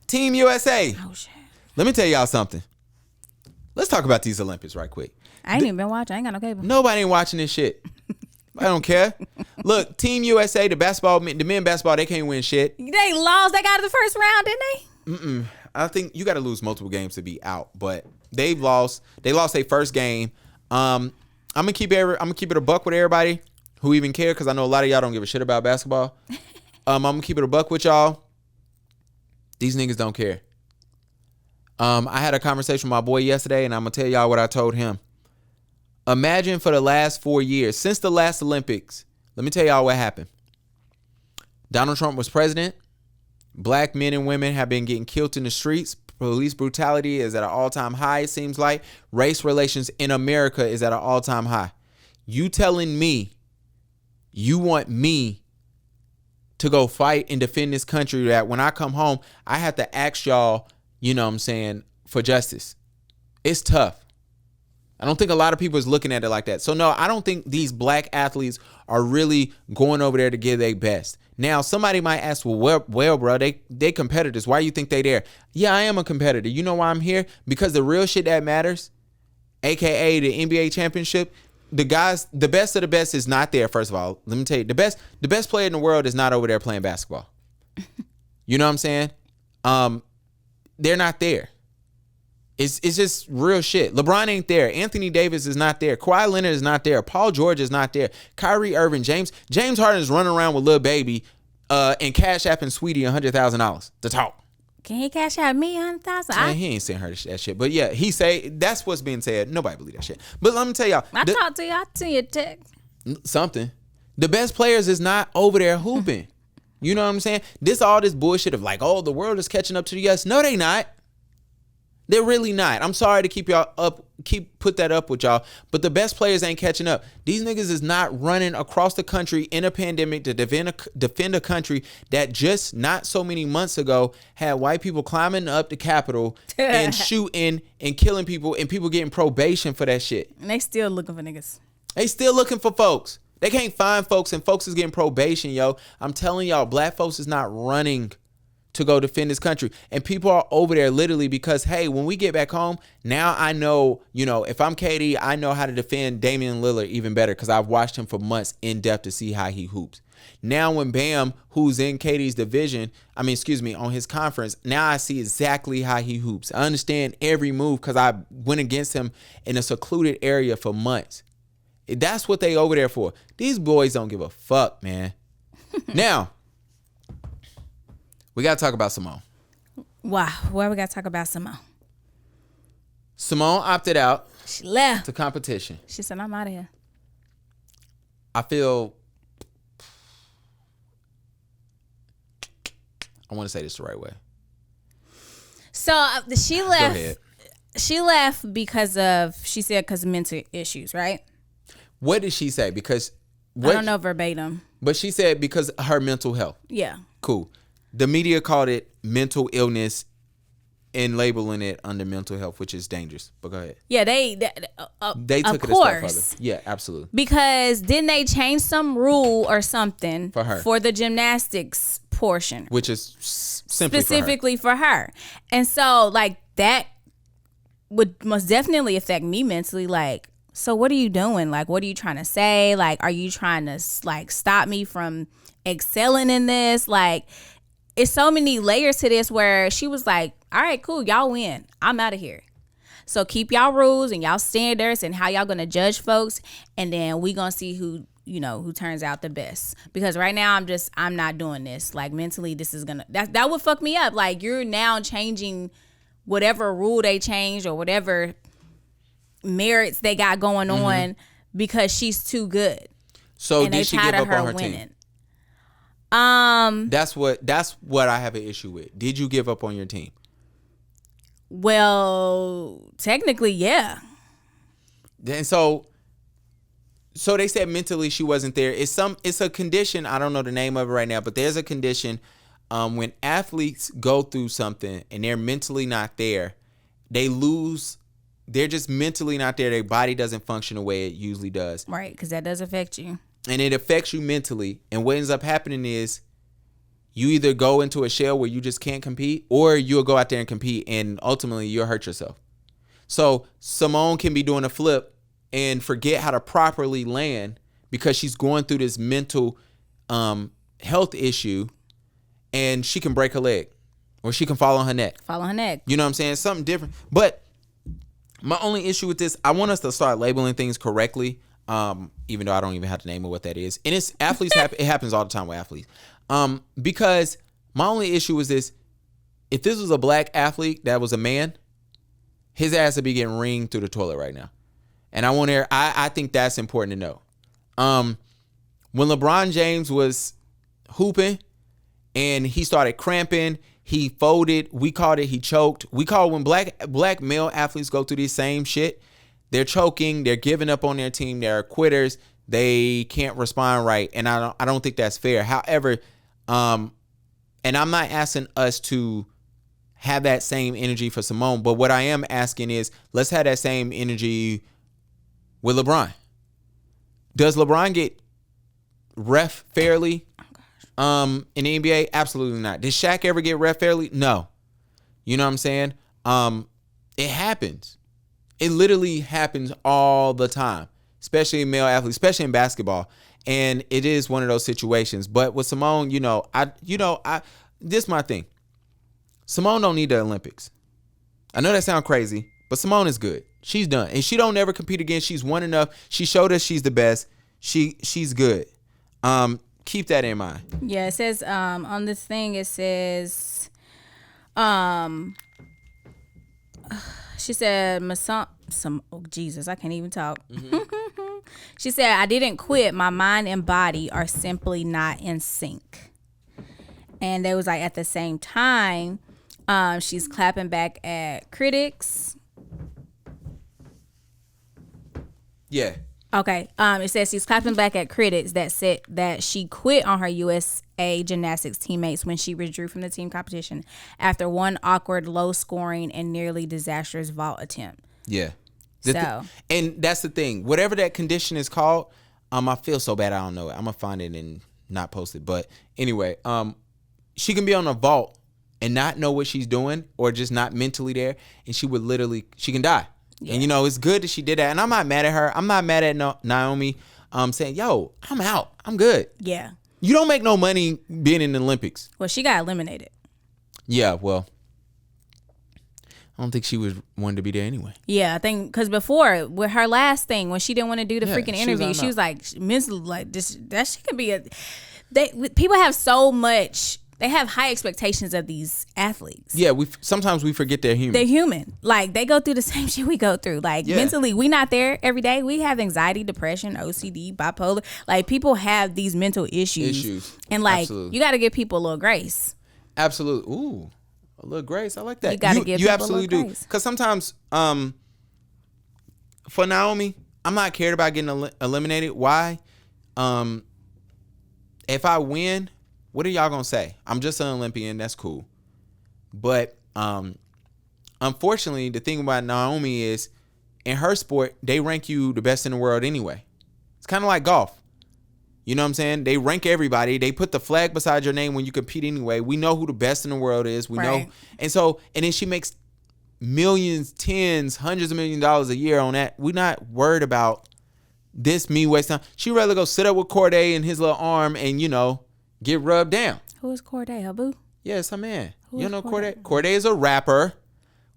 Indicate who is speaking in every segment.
Speaker 1: Team USA.
Speaker 2: Oh shit.
Speaker 1: Let me tell y'all something. Let's talk about these Olympics right quick.
Speaker 2: I ain't even been watching. I ain't got no cable.
Speaker 1: Nobody ain't watching this shit. I don't care. Look, Team USA, the men basketball, they can't win shit.
Speaker 2: They lost. They got to the first round, didn't they?
Speaker 1: I think you got to lose multiple games to be out, but they've lost. They lost their first game. I'm gonna keep it a buck with everybody who even care, because I know a lot of y'all don't give a shit about basketball. I'm gonna keep it a buck with y'all. These niggas don't care. I had a conversation with my boy yesterday, and I'm gonna tell y'all what I told him. Imagine for the last 4 years, since the last Olympics, let me tell y'all what happened. Donald Trump was president. Black men and women have been getting killed in the streets. Police brutality is at an all-time high, it seems like. Race relations in America is at an all-time high. You telling me you want me to go fight and defend this country that when I come home, I have to ask y'all, you know what I'm saying, for justice. It's tough. I don't think a lot of people is looking at it like that. So no, I don't think these black athletes are really going over there to give their best. Now, somebody might ask, well, bro, they competitors. Why you think they there? Yeah, I am a competitor. You know why I'm here? Because the real shit that matters, aka the NBA championship, the guys, the best of the best is not there. First of all, let me tell you, the best player in the world is not over there playing basketball. You know what I'm saying? They're not there. It's just real shit. LeBron ain't there. Anthony Davis is not there. Kawhi Leonard is not there. Paul George is not there. Kyrie Irving, James Harden is running around with Lil Baby and Cash App and Sweetie $100,000 to talk.
Speaker 2: Can he cash out me $100,000?
Speaker 1: Man, he ain't saying her that shit. But yeah, he say that's what's being said. Nobody believe that shit. But let me tell y'all.
Speaker 2: I talked to you. I sent you a text.
Speaker 1: Something. The best players is not over there hooping. You know what I'm saying? All this bullshit of like, oh, the world is catching up to the US. No, they not. They're really not. I'm sorry to put that up with y'all, but the best players ain't catching up. These niggas is not running across the country in a pandemic to defend a country that just not so many months ago had white people climbing up the Capitol and shooting and killing people and people getting probation for that shit.
Speaker 2: And they still looking for niggas.
Speaker 1: They still looking for folks. They can't find folks, and folks is getting probation, yo. I'm telling y'all, black folks is not running to go defend this country. And people are over there literally because, hey, when we get back home, now I know, if I'm KD, I know how to defend Damian Lillard even better because I've watched him for months in depth to see how he hoops. Now when Bam, who's in KD's division, on his conference, now I see exactly how he hoops. I understand every move because I went against him in a secluded area for months. That's what they over there for. These boys don't give a fuck, man. Now, we got to talk about Simone.
Speaker 2: Wow. Why we got to talk about Simone?
Speaker 1: Simone opted out.
Speaker 2: She left
Speaker 1: to competition.
Speaker 2: She said, I'm out of here.
Speaker 1: I want to say this the right way.
Speaker 2: So she left.
Speaker 1: Go ahead.
Speaker 2: She left because of mental issues, right?
Speaker 1: What did she say? Because
Speaker 2: I don't know verbatim.
Speaker 1: But she said because of her mental health.
Speaker 2: Yeah.
Speaker 1: Cool. The media called it mental illness and labeling it under mental health, which is dangerous. But go ahead.
Speaker 2: Yeah, they
Speaker 1: took it a step further. Yeah, absolutely.
Speaker 2: Because didn't they change some rule or something
Speaker 1: for her,
Speaker 2: for the gymnastics portion,
Speaker 1: which is
Speaker 2: specifically for her. And so like that would most definitely affect me mentally. Like, so what are you doing? Like, what are you trying to say? Like, are you trying to like stop me from excelling in this? Like, it's so many layers to this where she was like, all right, cool, y'all win. I'm out of here. So keep y'all rules and y'all standards and how y'all gonna judge folks, and then we gonna see who turns out the best. Because right now I'm not doing this. Like mentally, this is gonna that would fuck me up. Like you're now changing whatever rule they changed or whatever merits they got going on because she's too good.
Speaker 1: So did she give up on her team? That's what I have an issue with. Did you give up on your team?
Speaker 2: Well, technically, yeah.
Speaker 1: And so they said mentally she wasn't there. It's a condition. I don't know the name of it right now, but there's a condition when athletes go through something and they're mentally not there, they lose. They're just mentally not there. Their body doesn't function the way it usually does.
Speaker 2: Right, because that does affect you.
Speaker 1: And it affects you mentally. And what ends up happening is you either go into a shell where you just can't compete, or you'll go out there and compete, and ultimately you'll hurt yourself. So Simone can be doing a flip and forget how to properly land because she's going through this mental health issue, and she can break her leg, or she can fall on her neck. You know what I'm saying? Something different. But my only issue with this, I want us to start labeling things correctly, even though I don't even have to name it what that is. And it's athletes. It happens all the time with athletes. Because my only issue is this: if this was a black athlete that was a man, his ass would be getting ringed through the toilet right now. And I think that's important to know. When LeBron James was hooping and he started cramping, he folded. We called it he choked. We call when black male athletes go through this same shit, they're choking, they're giving up on their team, they're quitters, they can't respond right. And I don't think that's fair. However, and I'm not asking us to have that same energy for Simone, but what I am asking is, let's have that same energy with LeBron. Does LeBron get ref fairly in the NBA? Absolutely not. Did Shaq ever get ref fairly? No. You know what I'm saying? It happens. It literally happens all the time, especially in male athletes, especially in basketball. And it is one of those situations. But with Simone, this is my thing. Simone don't need the Olympics. I know that sounds crazy, but Simone is good. She's done. And she don't ever compete again. She's won enough. She showed us she's the best. She's good. Keep that in mind.
Speaker 2: Yeah, it says on this thing, it says she said Jesus, I can't even talk. Mm-hmm. She said, I didn't quit. My mind and body are simply not in sync. And they was like, at the same time, she's clapping back at critics.
Speaker 1: Yeah.
Speaker 2: Okay. It says she's clapping back at critics that said that she quit on her USA Gymnastics teammates when she withdrew from the team competition after one awkward, low-scoring, and nearly disastrous vault attempt.
Speaker 1: Yeah.
Speaker 2: And
Speaker 1: that's the thing. Whatever that condition is called, I feel so bad I don't know it. I'm gonna find it and not post it. But anyway, she can be on a vault and not know what she's doing, or just not mentally there, and she can die. Yeah. And it's good that she did that. And I'm not mad at her. I'm not mad at Naomi saying, yo, I'm out. I'm good.
Speaker 2: Yeah.
Speaker 1: You don't make no money being in the Olympics.
Speaker 2: Well, she got eliminated.
Speaker 1: Yeah, well, I don't think she was wanted to be there anyway.
Speaker 2: Yeah, I think because before, with her last thing, when she didn't want to do the freaking interview, she was like, mentally, like, this, that shit could be people have so much. They have high expectations of these athletes.
Speaker 1: Yeah, sometimes we forget they're human.
Speaker 2: They're human. Like, they go through the same shit we go through. Like, mentally, we not there every day. We have anxiety, depression, OCD, bipolar. Like, people have these mental issues. And, like, absolutely. You got to give people a little grace.
Speaker 1: Absolutely. Ooh, a little grace. I like that.
Speaker 2: You got to give people absolutely a little grace.
Speaker 1: Because sometimes, for Naomi, I'm not cared about getting eliminated. Why? If I win, what are y'all gonna say? I'm just an Olympian. That's cool. But unfortunately, the thing about Naomi is, in her sport, they rank you the best in the world anyway. It's kind of like golf. You know what I'm saying? They rank everybody. They put the flag beside your name when you compete anyway. We know who the best in the world is. We know. And then she makes millions, tens, hundreds of $millions a year on that. We're not worried about this me wasting time. She'd rather go sit up with Corday in his little arm and, get rubbed down.
Speaker 2: Who is Corday? Her boo?
Speaker 1: Yeah, it's her man. You don't know Corday? Corday is a rapper.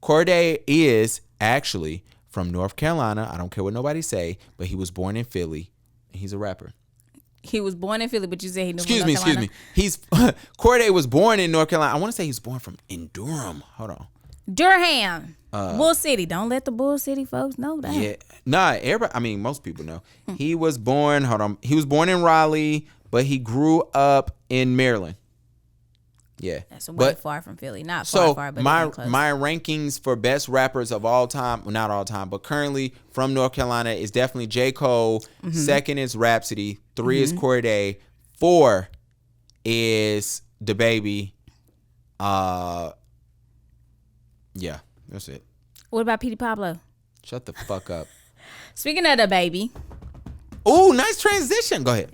Speaker 1: Corday is actually from North Carolina. I don't care what nobody say, but he was born in Philly, and he's a rapper.
Speaker 2: He was born in Philly, but you say he knew
Speaker 1: Excuse me. Corday was born in North Carolina. I want to say he's born in Durham. Hold on.
Speaker 2: Durham. Bull City. Don't let the Bull City folks know that.
Speaker 1: Yeah. Nah, everybody, most people know. He was born in Raleigh, but he grew up in Maryland. Yeah.
Speaker 2: That's way far from Philly. Not far, but
Speaker 1: my rankings for best rappers of all time, well, not all time, but currently from North Carolina is definitely J. Cole. Mm-hmm. Second is Rhapsody. 3 is Corday. 4 is DaBaby. Yeah, that's it.
Speaker 2: What about Petey Pablo?
Speaker 1: Shut the fuck up.
Speaker 2: Speaking of DaBaby.
Speaker 1: Ooh, nice transition. Go ahead.